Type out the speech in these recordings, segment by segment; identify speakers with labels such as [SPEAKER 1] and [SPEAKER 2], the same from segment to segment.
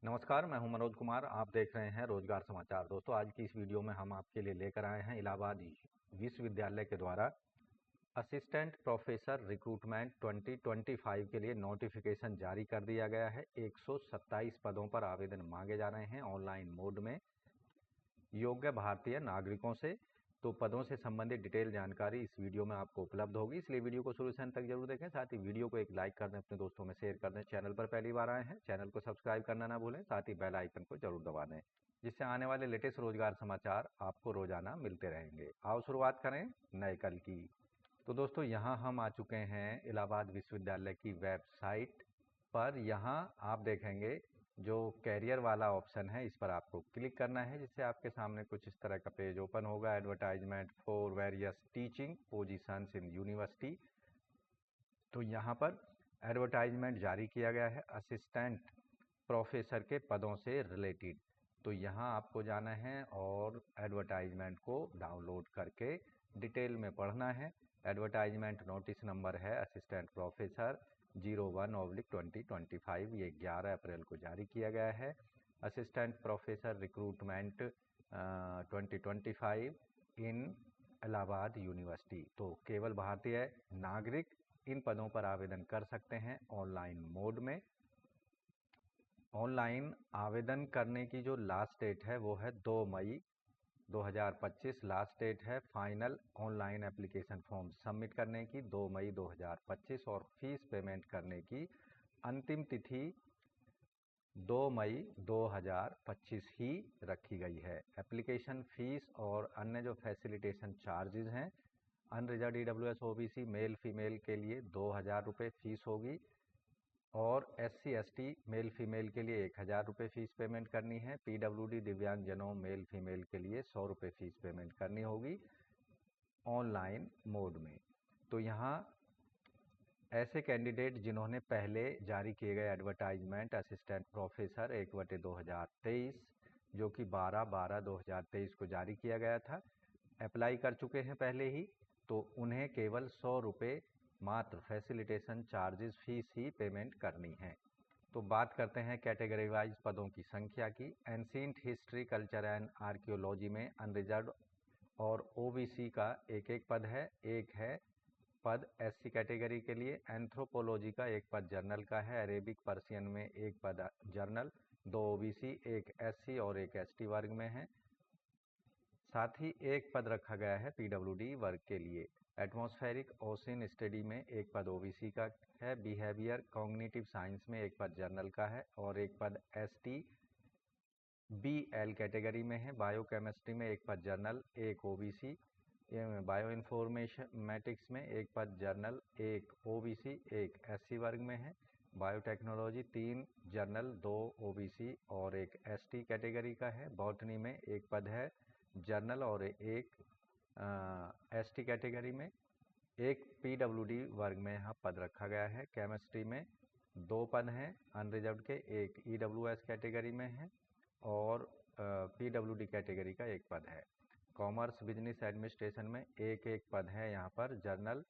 [SPEAKER 1] नमस्कार, मैं हूं मनोज कुमार। आप देख रहे हैं रोजगार समाचार। दोस्तों, आज की इस वीडियो में हम आपके लिए लेकर आए हैं इलाहाबाद विश्वविद्यालय के द्वारा असिस्टेंट प्रोफेसर रिक्रूटमेंट 2025 के लिए नोटिफिकेशन जारी कर दिया गया है। 127 पदों पर आवेदन मांगे जा रहे हैं ऑनलाइन मोड में योग्य भारतीय नागरिकों से। तो पदों से संबंधित डिटेल जानकारी इस वीडियो में आपको उपलब्ध होगी, इसलिए वीडियो को शुरू से अंत तक जरूर देखें। साथ ही वीडियो को एक लाइक कर दें, अपने दोस्तों में शेयर कर दें। चैनल पर पहली बार आए हैं, चैनल को सब्सक्राइब करना ना भूलें। साथ ही बेल आइकन को जरूर दबा दें, जिससे आने वाले लेटेस्ट रोजगार समाचार आपको रोजाना मिलते रहेंगे। आओ शुरुआत करें नए कल की। तो दोस्तों, यहाँ हम आ चुके हैं इलाहाबाद विश्वविद्यालय की वेबसाइट पर। यहाँ आप देखेंगे जो कैरियर वाला ऑप्शन है, इस पर आपको क्लिक करना है, जिससे आपके सामने कुछ इस तरह का पेज ओपन होगा। Advertisement for various teaching positions in university. तो यहाँ पर एडवर्टाइजमेंट जारी किया गया है असिस्टेंट प्रोफेसर के पदों से रिलेटेड। तो यहाँ आपको जाना है और एडवर्टाइजमेंट को डाउनलोड करके डिटेल में पढ़ना है। एडवर्टाइजमेंट नोटिस नंबर है असिस्टेंट प्रोफेसर 01/2025। ये 11 अप्रैल को जारी किया गया है। असिस्टेंट प्रोफेसर रिक्रूटमेंट 2025 इन इलाहाबाद यूनिवर्सिटी। तो केवल भारतीय नागरिक इन पदों पर आवेदन कर सकते हैं ऑनलाइन मोड में। ऑनलाइन आवेदन करने की जो लास्ट डेट है वो है 2 मई 2025 लास्ट डेट है। Final online application form submit करने की 2 मई 2025 और फीस पेमेंट करने की अंतिम तिथि 2 मई 2025 ही रखी गई है। एप्लीकेशन फीस और अन्य जो फैसिलिटेशन चार्जेस हैं, unreserve EWS OBC male female के लिए 2000 रुपये फीस होगी और SC ST मेल फीमेल के लिए 1000 रुपये फीस पेमेंट करनी है। PWD दिव्यांगजनों मेल फीमेल के लिए 100 रुपये फीस पेमेंट करनी होगी ऑनलाइन मोड में। तो यहाँ ऐसे कैंडिडेट जिन्होंने पहले जारी किए गए एडवर्टाइजमेंट असिस्टेंट प्रोफेसर 1/2023 जो कि 12/12/2023 को जारी किया गया था, अप्लाई कर चुके हैं पहले ही, तो उन्हें केवल 100 रुपये मात्र फैसिलिटेशन चार्जेस फीस ही पेमेंट करनी है। तो बात करते हैं कैटेगरी वाइज पदों की संख्या की। Ancient history culture and archaeology में अनरिजर्व और OBC का एक एक पद है। एक है पद SC कैटेगरी के लिए। एंथ्रोपोलॉजी का एक पद जर्नल का है। अरेबिक पर्शियन में एक पद जर्नल, 2 OBC, एक SC और एक ST वर्ग में है। साथ ही एक पद रखा गया है PWD वर्ग के लिए। एटमॉस्फेरिक ओशन स्टडी में एक पद OBC का है। बिहेवियर कॉग्निटिव साइंस में एक पद जर्नल का है और एक पद ST BL कैटेगरी में है। बायोकेमिस्ट्री में एक पद जर्नल, एक OBC। बायो इन्फॉर्मेटिक्स में एक पद जर्नल, एक OBC, एक SC वर्ग में है। बायोटेक्नोलॉजी 3 जर्नल, 2 OBC और एक ST कैटेगरी का है। बॉटनी में एक पद है जर्नल और एक ST कैटेगरी में। एक PWD वर्ग में यहाँ पद रखा गया है। केमिस्ट्री में 2 पद हैं अनरिजर्व के, एक EWS कैटेगरी में है और PWD कैटेगरी का एक पद है। कॉमर्स बिजनेस एडमिनिस्ट्रेशन में एक एक पद है यहाँ पर जर्नल,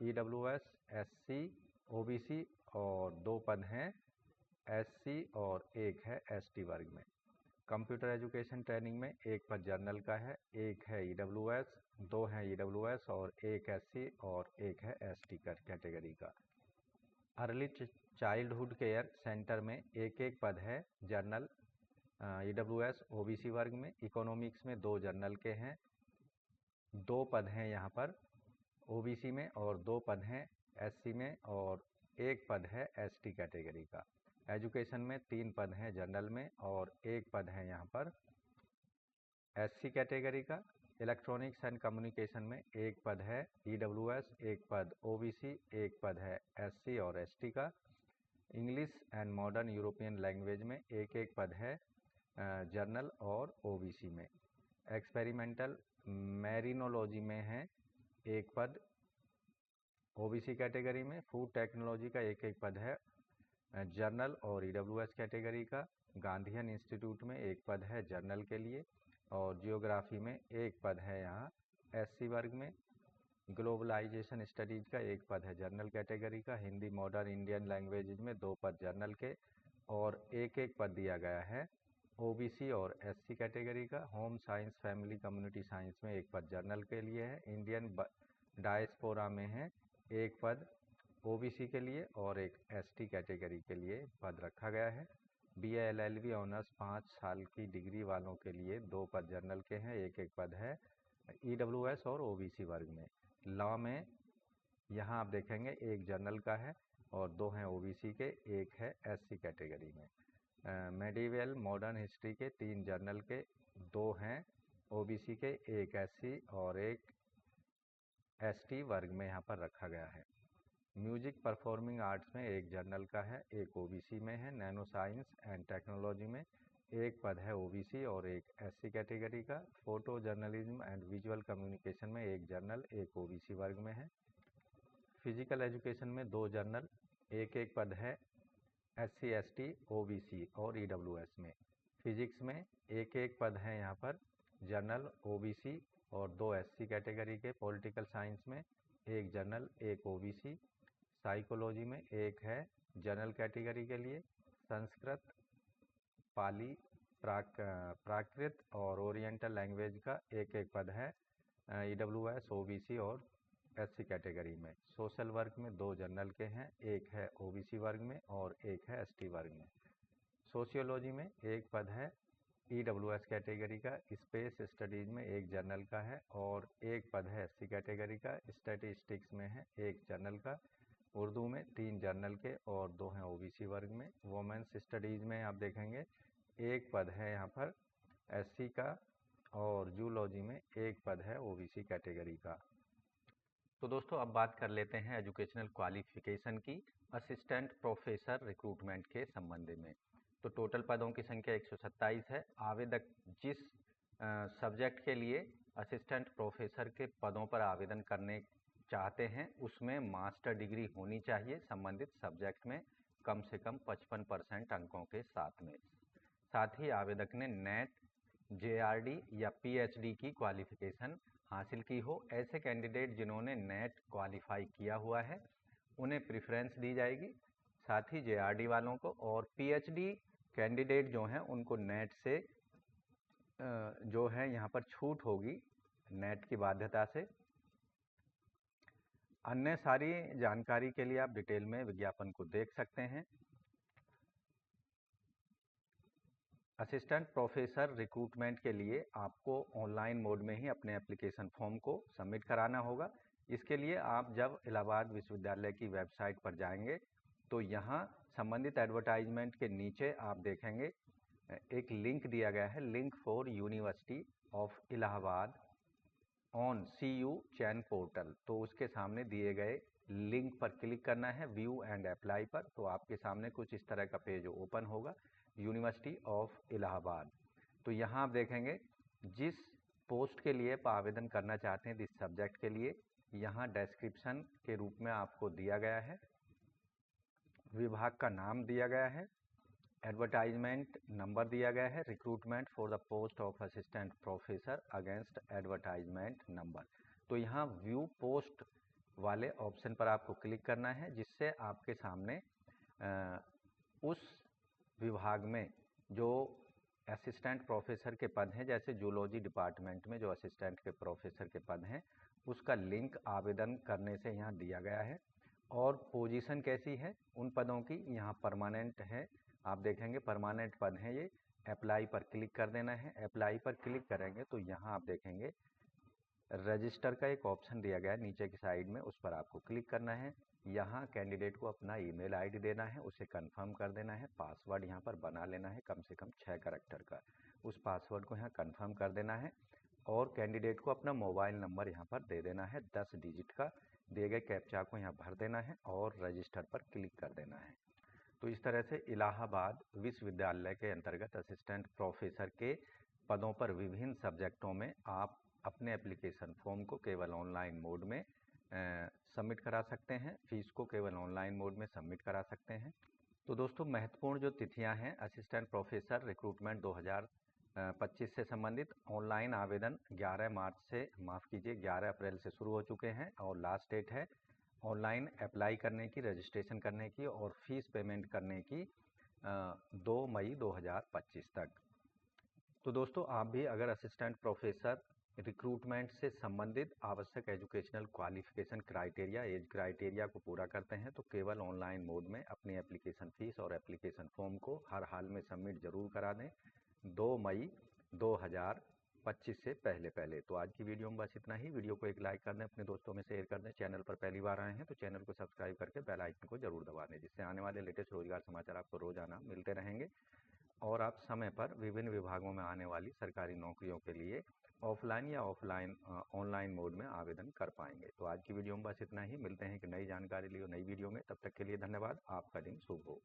[SPEAKER 1] EWS, SC, OBC और 2 पद हैं SC और एक है ST वर्ग में। कंप्यूटर एजुकेशन ट्रेनिंग में एक पद जर्नल का है, एक है EWS, 2 हैं EWS और एक SC और एक है ST कैटेगरी का। अर्ली चाइल्डहुड केयर सेंटर में एक एक पद है जर्नल, EWS OBC वर्ग में। इकोनॉमिक्स में 2 जर्नल के हैं, 2 पद हैं यहाँ पर OBC में और 2 पद हैं SC में और एक पद है ST कैटेगरी का। एजुकेशन में 3 पद हैं जनरल में और एक पद है यहाँ पर SC कैटेगरी का। इलेक्ट्रॉनिक्स एंड कम्युनिकेशन में एक पद है EWS, एक पद OBC, एक पद है SC और ST का। English and modern European language में एक एक पद है जर्नल और OBC में। एक्सपेरिमेंटल मैरिनोलॉजी में है एक पद OBC कैटेगरी में। फूड टेक्नोलॉजी का एक एक पद है जर्नल और EWS कैटेगरी का। गांधीयन इंस्टीट्यूट में एक पद है जर्नल के लिए और जियोग्राफी में एक पद है यहाँ SC वर्ग में। ग्लोबलाइजेशन स्टडीज का एक पद है जर्नल कैटेगरी का। हिंदी मॉडर्न इंडियन लैंग्वेज में 2 पद जर्नल के और एक एक पद दिया गया है ओबीसी और एससी कैटेगरी का। Home science family community science में एक पद जनरल के लिए है। इंडियन डायस्पोरा में है एक पद ओबीसी के लिए और एक एसटी कैटेगरी के लिए पद रखा गया है। बीए एलएलबी ऑनर्स 5 साल की डिग्री वालों के लिए 2 पद जनरल के हैं, एक एक पद है ईडब्ल्यूएस और ओबीसी वर्ग में। लॉ में यहाँ आप देखेंगे एक जनरल का है और 2 हैं ओबीसी के, एक है एससी कैटेगरी में। मेडिवल मॉडर्न हिस्ट्री के 3 जनरल के, 2 हैं ओबीसी के, एक एससी और एक एसटी वर्ग में यहाँ पर रखा गया है। म्यूजिक परफॉर्मिंग आर्ट्स में एक जनरल का है, एक ओबीसी में है। नैनो साइंस एंड टेक्नोलॉजी में एक पद है ओबीसी और एक एससी कैटेगरी का। Photo journalism and visual communication में एक जनरल, एक ओबीसी वर्ग में है। फिजिकल एजुकेशन में 2 जनरल, एक एक पद है एससी एसटी ओबीसी और ईडब्ल्यूएस में। फिजिक्स में एक एक पद है यहाँ पर जनरल ओबीसी और 2 एससी कैटेगरी के। पॉलिटिकल साइंस में एक जनरल, एक ओबीसी। साइकोलॉजी में एक है जनरल कैटेगरी के लिए। संस्कृत, पाली, प्राकृत और ओरिएंटल लैंग्वेज का एक एक पद है ईडब्ल्यूएस ओबीसी और एससी कैटेगरी में। सोशल वर्क में 2 जनरल के हैं, एक है ओबीसी वर्ग में और एक है एसटी वर्ग में। सोशियोलॉजी में एक पद है ईडब्ल्यूएस कैटेगरी का। स्पेस स्टडीज में एक जनरल का है और एक पद है एससी कैटेगरी का। स्टैटिस्टिक्स में है एक जनरल का। उर्दू में 3 जनरल के और 2 हैं ओबीसी वर्ग में। वोमेंस स्टडीज़ में आप देखेंगे एक पद है यहाँ पर एससी का और जूलॉजी में एक पद है ओबीसी कैटेगरी का। तो दोस्तों अब बात कर लेते हैं एजुकेशनल क्वालिफिकेशन की असिस्टेंट प्रोफेसर रिक्रूटमेंट के संबंध में। तो टोटल पदों की संख्या 127 है। आवेदक जिस सब्जेक्ट के लिए असिस्टेंट प्रोफेसर के पदों पर आवेदन करने चाहते हैं उसमें मास्टर डिग्री होनी चाहिए संबंधित सब्जेक्ट में कम से कम 55% अंकों के साथ में। साथ ही आवेदक ने नेट, जेआरडी या पीएचडी की क्वालिफिकेशन हासिल की हो। ऐसे कैंडिडेट जिन्होंने नेट क्वालिफाई किया हुआ है उन्हें प्रेफरेंस दी जाएगी, साथ ही जेआरडी वालों को। और पीएचडी कैंडिडेट जो हैं उनको नेट से जो है यहाँ पर छूट होगी नेट की बाध्यता से। अन्य सारी जानकारी के लिए आप डिटेल में विज्ञापन को देख सकते हैं। असिस्टेंट प्रोफेसर रिक्रूटमेंट के लिए आपको ऑनलाइन मोड में ही अपने एप्लीकेशन फॉर्म को सबमिट कराना होगा। इसके लिए आप जब इलाहाबाद विश्वविद्यालय की वेबसाइट पर जाएंगे तो यहाँ संबंधित एडवर्टाइजमेंट के नीचे आप देखेंगे एक लिंक दिया गया है, link for university of Allahabad on CU chain portal. तो उसके सामने दिए गए लिंक पर क्लिक करना है, व्यू एंड अप्लाई पर। तो आपके सामने कुछ इस तरह का पेज ओपन होगा, यूनिवर्सिटी ऑफ इलाहाबाद। तो यहाँ आप देखेंगे जिस पोस्ट के लिए आप आवेदन करना चाहते हैं, जिस सब्जेक्ट के लिए, यहाँ डिस्क्रिप्शन के रूप में आपको दिया गया है, विभाग का नाम दिया गया है, एडवर्टाइजमेंट नंबर दिया गया है, recruitment for the post of assistant professor against advertisement number. तो यहाँ व्यू पोस्ट वाले ऑप्शन पर आपको क्लिक करना है, जिससे आपके सामने उस विभाग में जो असिस्टेंट प्रोफेसर के पद हैं, जैसे जूलॉजी डिपार्टमेंट में जो असिस्टेंट के प्रोफेसर के पद हैं, उसका लिंक आवेदन करने से यहाँ दिया गया है। और पोजीशन कैसी है उन पदों की, यहाँ परमानेंट है, आप देखेंगे परमानेंट पद हैं ये। अप्लाई पर क्लिक कर देना है। अप्लाई पर क्लिक करेंगे तो यहाँ आप देखेंगे रजिस्टर का एक ऑप्शन दिया गया है नीचे की साइड में, उस पर आपको क्लिक करना है। यहाँ कैंडिडेट को अपना ईमेल आईडी देना है, उसे कंफर्म कर देना है। पासवर्ड यहाँ पर बना लेना है कम से कम 6 कैरेक्टर का, उस पासवर्ड को यहाँ कंफर्म कर देना है। और कैंडिडेट को अपना मोबाइल नंबर यहाँ पर दे देना है 10 डिजिट का। दिए गए कैप्चा को यहाँ भर देना है और रजिस्टर पर क्लिक कर देना है। तो इस तरह से इलाहाबाद विश्वविद्यालय के अंतर्गत असिस्टेंट प्रोफेसर के पदों पर विभिन्न सब्जेक्टों में आप अपने एप्लीकेशन फॉर्म को केवल ऑनलाइन मोड में सबमिट करा सकते हैं। फीस को केवल ऑनलाइन मोड में सबमिट करा सकते हैं। तो दोस्तों महत्वपूर्ण जो तिथियां हैं असिस्टेंट प्रोफेसर रिक्रूटमेंट 2025 से संबंधित, ऑनलाइन आवेदन 11 अप्रैल से शुरू हो चुके हैं और लास्ट डेट है ऑनलाइन अप्लाई करने की, रजिस्ट्रेशन करने की और फीस पेमेंट करने की 2 मई 2025 तक। तो दोस्तों आप भी अगर असिस्टेंट प्रोफेसर रिक्रूटमेंट से संबंधित आवश्यक educational qualification criteria age criteria को पूरा करते हैं तो केवल ऑनलाइन मोड में अपनी एप्लीकेशन फीस और एप्लीकेशन फॉर्म को हर हाल में सबमिट जरूर करा दें 2 मई 2025 से पहले। तो आज की वीडियो में बस इतना ही। वीडियो को एक लाइक कर दें, अपने दोस्तों में शेयर कर दें। चैनल पर पहली बार आए हैं तो चैनल को सब्सक्राइब करके बेल आइकन को जरूर दबा दें, जिससे आने वाले लेटेस्ट रोजगार समाचार आपको रोजाना मिलते रहेंगे और आप समय पर विभिन्न विभागों में आने वाली सरकारी नौकरियों के लिए ऑफलाइन या ऑनलाइन मोड में आवेदन कर पाएंगे। तो आज की वीडियो में बस इतना ही। मिलते हैं एक नई जानकारी लिए नई वीडियो में। तब तक के लिए धन्यवाद। आपका दिन शुभ हो।